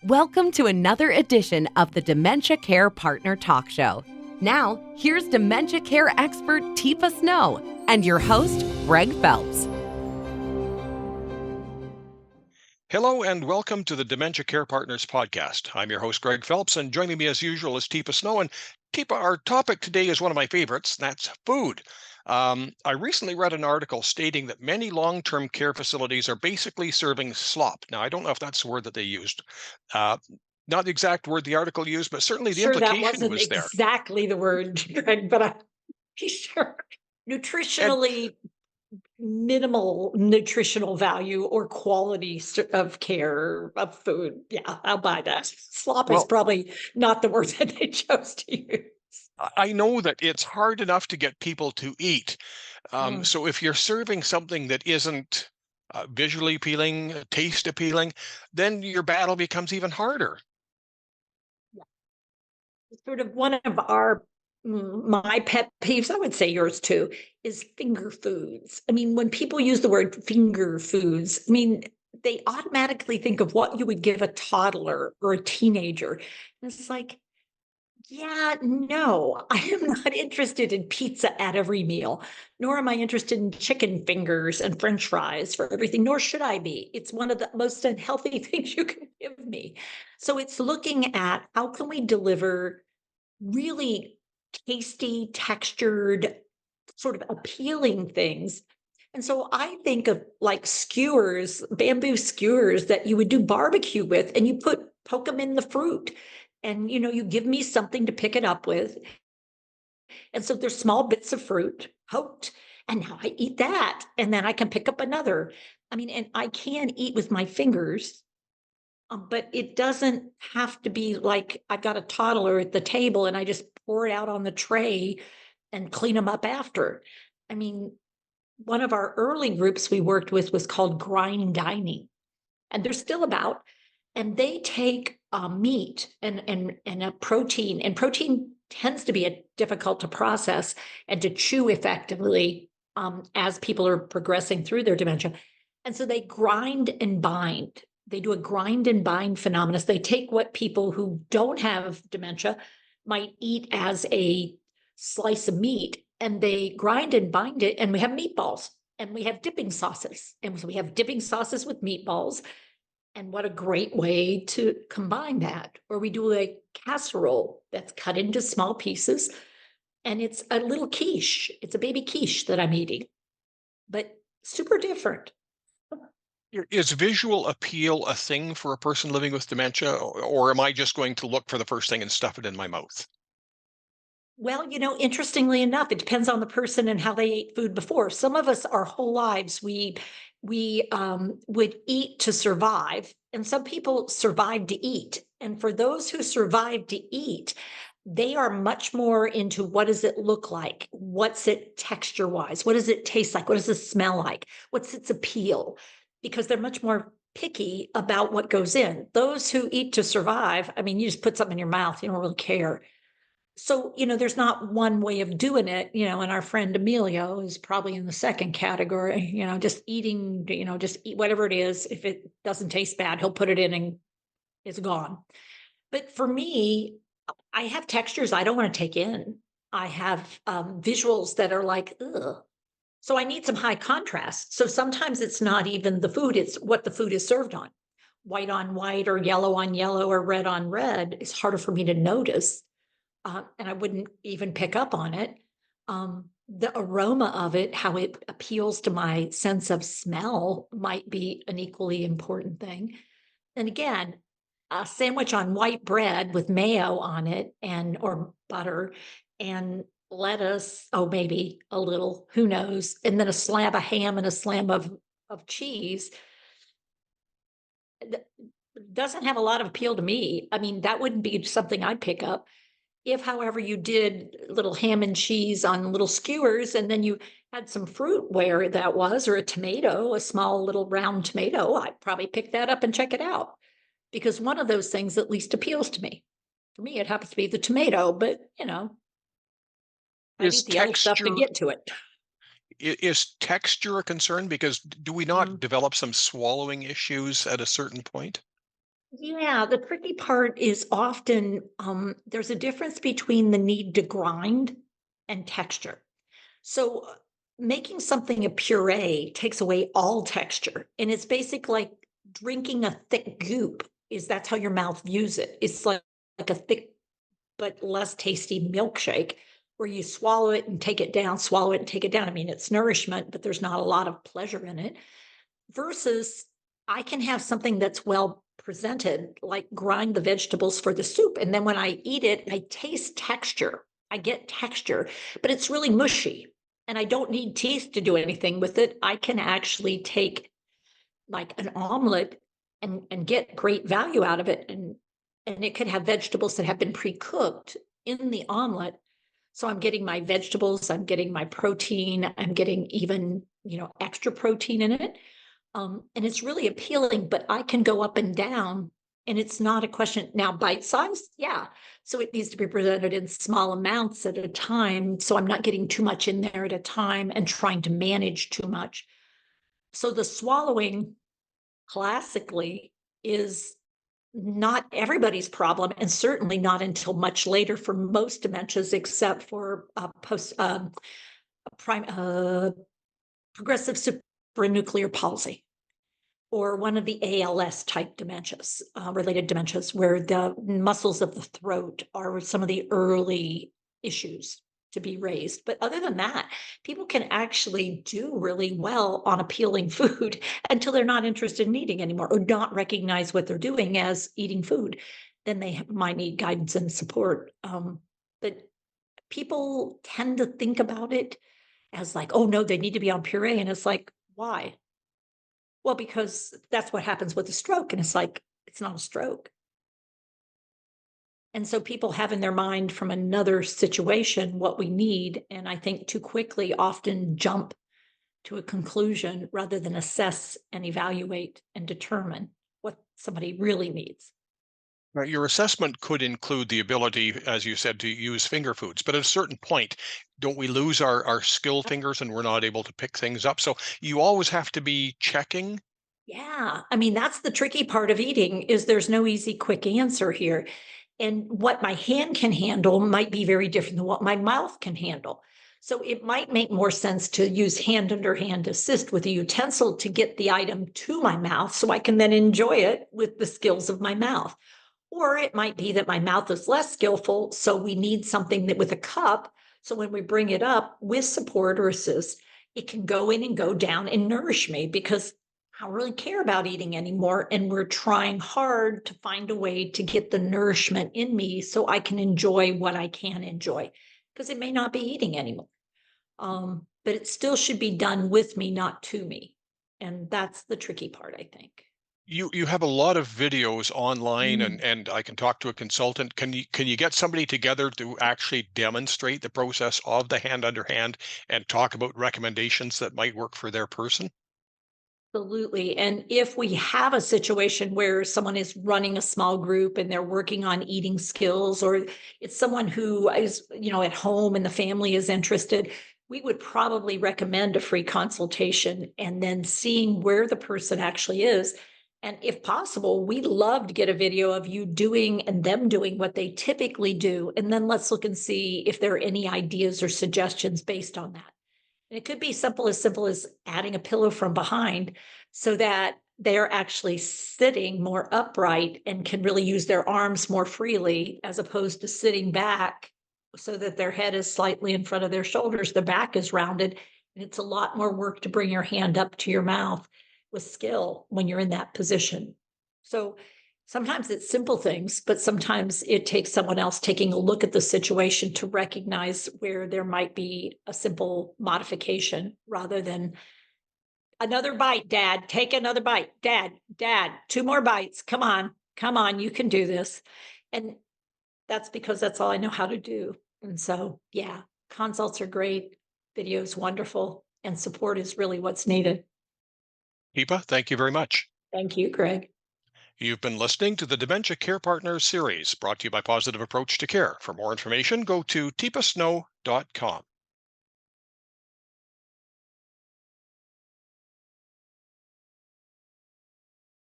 Welcome to another edition of the Dementia Care Partner Talk Show. Now, here's dementia care expert Teepa Snow and your host, Greg Phelps. Hello and welcome to the Dementia Care Partners podcast. I'm your host, Greg Phelps, and joining me as usual is Teepa Snow. And Teepa, our topic today is one of my favorites, that's food. I recently read an article stating that many long-term care facilities are basically serving slop. Now, I don't know if that's the word that they used. Not the exact word the article used, but certainly the Sure, that implication wasn't was there. exactly the word, Greg, but I'm sure And nutritionally minimal nutritional value or quality of care of food. Yeah, I'll buy that. Slop is well, probably not the word that they chose to use. I know that it's hard enough to get people to eat. Mm. So if you're serving something that isn't visually appealing, taste appealing, then your battle becomes even harder. Sort of one of my pet peeves, I would say yours too, is finger foods. I mean, when people use the word finger foods, I mean, they automatically think of what you would give a toddler or a teenager. And it's like, yeah, no, I am not interested in pizza at every meal, nor am I interested in chicken fingers and French fries for everything, nor should I be. It's one of the most unhealthy things you can give me. So it's looking at how can we deliver really tasty, textured, sort of appealing things. And so I think of like skewers, bamboo skewers that you would do barbecue with, and you poke them in the fruit. And you give me something to pick it up with. And so there's small bits of fruit poked, and now I eat that. And then I can pick up another. I mean, and I can eat with my fingers, but it doesn't have to be like I've got a toddler at the table and I just pour it out on the tray and clean them up after. I mean, one of our early groups we worked with was called Grind Dining, and they're still about. And they take meat and a protein, and protein tends to be difficult to process and to chew effectively as people are progressing through their dementia. And so they grind and bind. They do a grind and bind phenomenon. So they take what people who don't have dementia might eat as a slice of meat, and they grind and bind it, and we have meatballs, and we have dipping sauces. And so we have dipping sauces with meatballs. And what a great way to combine that. Or we do a casserole that's cut into small pieces, and it's a little quiche. It's a baby quiche that I'm eating, but super different. Is visual appeal a thing for a person living with dementia, or am I just going to look for the first thing and stuff it in my mouth? Well, interestingly enough, it depends on the person and how they ate food before. Some of us, our whole lives, we would eat to survive, and some people survive to eat. And for those who survive to eat, they are much more into what does it look like? What's it texture wise? What does it taste like? What does it smell like? What's its appeal? Because they're much more picky about what goes in. Those who eat to survive, I mean, you just put something in your mouth, you don't really care. So, there's not one way of doing it, and our friend Emilio is probably in the second category, just eating, just eat whatever it is. If it doesn't taste bad, he'll put it in and it's gone. But for me, I have textures I don't want to take in. I have visuals that are like, ugh. So I need some high contrast. So sometimes it's not even the food, it's what the food is served on. White on white or yellow on yellow or red on red is harder for me to notice. And I wouldn't even pick up on it. The aroma of it, how it appeals to my sense of smell, might be an equally important thing. And again, a sandwich on white bread with mayo on it or butter and lettuce, oh, maybe a little, who knows, and then a slab of ham and a slab of cheese doesn't have a lot of appeal to me. I mean, that wouldn't be something I'd pick up. If, however, you did little ham and cheese on little skewers, and then you had some fruit where that was, or a tomato, a small little round tomato, I'd probably pick that up and check it out, because one of those things at least appeals to me. For me, it happens to be the tomato, but I'd Is eat the other stuff to texture get to it. is texture a concern? Because do we not develop some swallowing issues at a certain point? Yeah, the tricky part is often there's a difference between the need to grind and texture. So, making something a puree takes away all texture, and it's basically like drinking a thick goop. Is that's how your mouth views it? It's like a thick but less tasty milkshake where you swallow it and take it down, swallow it and take it down. I mean, it's nourishment, but there's not a lot of pleasure in it. Versus, I can have something that's well presented, like grind the vegetables for the soup. And then when I eat it, I taste texture. I get texture, but it's really mushy. And I don't need teeth to do anything with it. I can actually take like an omelet and get great value out of it. And it could have vegetables that have been pre-cooked in the omelet. So I'm getting my vegetables, I'm getting my protein, I'm getting even, extra protein in it. And it's really appealing, but I can go up and down, and it's not a question. Now, bite size, yeah. So it needs to be presented in small amounts at a time. So I'm not getting too much in there at a time and trying to manage too much. So the swallowing classically is not everybody's problem, and certainly not until much later for most dementias, except for post prime progressive supranuclear palsy, or one of the ALS type dementias, related dementias, where the muscles of the throat are some of the early issues to be raised. But other than that, people can actually do really well on appealing food until they're not interested in eating anymore or not recognize what they're doing as eating food. Then they might need guidance and support. But people tend to think about it as like, oh no, they need to be on puree. And it's like, why? Well, because that's what happens with a stroke, and it's like, it's not a stroke. And so people have in their mind from another situation what we need, and I think too quickly often jump to a conclusion rather than assess and evaluate and determine what somebody really needs. Now, your assessment could include the ability, as you said, to use finger foods, but at a certain point, don't we lose our skill fingers and we're not able to pick things up? So you always have to be checking. Yeah, I mean, that's the tricky part of eating is there's no easy quick answer here. And what my hand can handle might be very different than what my mouth can handle. So it might make more sense to use hand under hand assist with a utensil to get the item to my mouth so I can then enjoy it with the skills of my mouth. Or it might be that my mouth is less skillful, so we need something that with a cup. So when we bring it up with support or assist, it can go in and go down and nourish me because I don't really care about eating anymore. And we're trying hard to find a way to get the nourishment in me so I can enjoy what I can enjoy because it may not be eating anymore. But it still should be done with me, not to me. And that's the tricky part, I think. You have a lot of videos online, Mm. and I can talk to a consultant. Can you get somebody together to actually demonstrate the process of the hand under hand and talk about recommendations that might work for their person? Absolutely. And if we have a situation where someone is running a small group and they're working on eating skills, or it's someone who is, at home and the family is interested, we would probably recommend a free consultation and then seeing where the person actually is. And if possible, we'd love to get a video of you doing and them doing what they typically do. And then let's look and see if there are any ideas or suggestions based on that. And it could be simple as adding a pillow from behind so that they're actually sitting more upright and can really use their arms more freely as opposed to sitting back so that their head is slightly in front of their shoulders. The back is rounded. And it's a lot more work to bring your hand up to your mouth with skill when you're in that position. So sometimes it's simple things, but sometimes it takes someone else taking a look at the situation to recognize where there might be a simple modification rather than another bite, dad, take another bite, dad, two more bites. Come on, you can do this. And that's because that's all I know how to do. And so, yeah, consults are great, videos wonderful, and support is really what's needed. Hipa, thank you very much. Thank you, Greg. You've been listening to the Dementia Care Partners series brought to you by Positive Approach to Care. For more information, go to tipasnow.com.